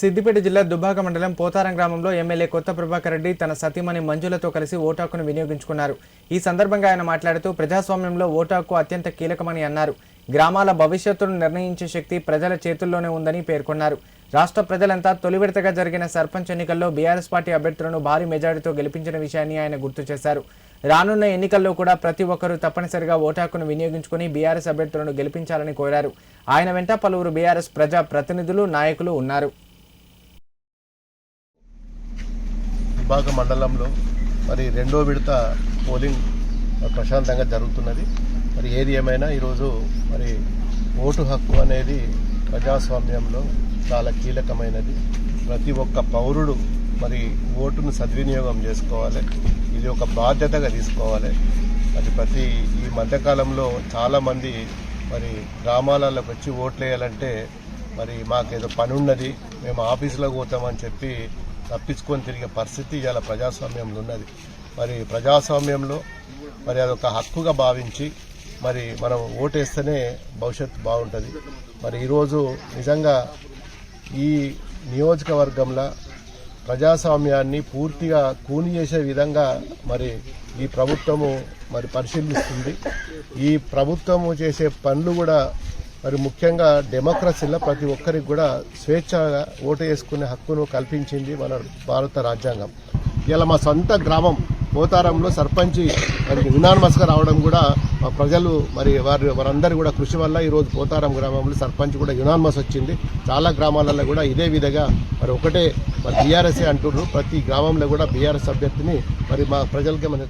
సిద్దిపేట జిల్లా దుబ్బాక మండలం పోతారం గ్రామంలో ఎమ్మెల్యే కొత్త ప్రభాకర్ రెడ్డి తన సతీమణి మంజులతో కలిసి ఓటు హక్కును వినియోగించుకున్నారు. ఈ సందర్భంగా ఆయన మాట్లాడుతూ ప్రజాస్వామ్యంలో ఓటు హక్కు అత్యంత కీలకమని అన్నారు. గ్రామాల భవిష్యత్తును నిర్ణయించే శక్తి ప్రజల చేతుల్లోనే ఉందని పేర్కొన్నారు. రాష్ట్ర ప్రజలంతా తొలి విడతగా జరిగిన సర్పంచ్ ఎన్నికల్లో బీఆర్ఎస్ పార్టీ అభ్యర్థులను భారీ మెజారిటీతో గెలిపించిన విషయాన్ని ఆయన గుర్తు చేశారు. రానున్న ఎన్నికల్లో కూడా ప్రతి ఒక్కరూ తప్పనిసరిగా ఓటు హక్కును వినియోగించుకుని బీఆర్ఎస్ అభ్యర్థులను గెలిపించాలని కోరారు. ఆయన వెంట పలువురు బీఆర్ఎస్ ప్రజా ప్రతినిధులు, నాయకులు ఉన్నారు. దుబ్బాక మండలంలో మరి రెండో విడత పోలింగ్ ప్రశాంతంగా జరుగుతున్నది. మరి ఏది ఏమైనా ఈరోజు మరి ఓటు హక్కు అనేది ప్రజాస్వామ్యంలో చాలా కీలకమైనది. ప్రతి ఒక్క పౌరుడు మరి ఓటును సద్వినియోగం చేసుకోవాలి. ఇది ఒక బాధ్యతగా తీసుకోవాలి. మరి ఈ మధ్యకాలంలో చాలామంది మరి గ్రామాలలోకి వచ్చి ఓట్లు వేయాలంటే మరి మాకేదో పని ఉన్నది, మేము ఆఫీసులోకి పోతామని చెప్పి తప్పించుకొని తిరిగే పరిస్థితి ఇవాళ ప్రజాస్వామ్యంలో ఉన్నది. మరి ప్రజాస్వామ్యంలో మరి అదొక హక్కుగా భావించి మరి మనం ఓటేస్తేనే భవిష్యత్తు బాగుంటుంది. మరి ఈరోజు నిజంగా ఈ నియోజకవర్గంలో ప్రజాస్వామ్యాన్ని పూర్తిగా కూని చేసే విధంగా మరి ఈ ప్రభుత్వము మరి పరిశీలిస్తుంది. ఈ ప్రభుత్వము చేసే పనులు కూడా మరి ముఖ్యంగా డెమోక్రసీలో ప్రతి ఒక్కరికి కూడా స్వేచ్ఛగా ఓటు వేసుకునే హక్కును కల్పించింది మన భారత రాజ్యాంగం. ఇలా మా సొంత గ్రామం పోతారంలో సర్పంచ్ మరి యునానిమస్గా రావడం కూడా మా ప్రజలు మరి వారందరి కూడా కృషి వల్ల ఈరోజు పోతారం గ్రామంలో సర్పంచ్ కూడా యునానిమస్ వచ్చింది. చాలా గ్రామాలలో కూడా ఇదే విధంగా మరి ఒకటే మరి బీఆర్ఎస్ఏ అంటున్నారు. ప్రతి గ్రామంలో కూడా బీఆర్ఎస్ అభ్యర్థిని మరి మా ప్రజలకి మన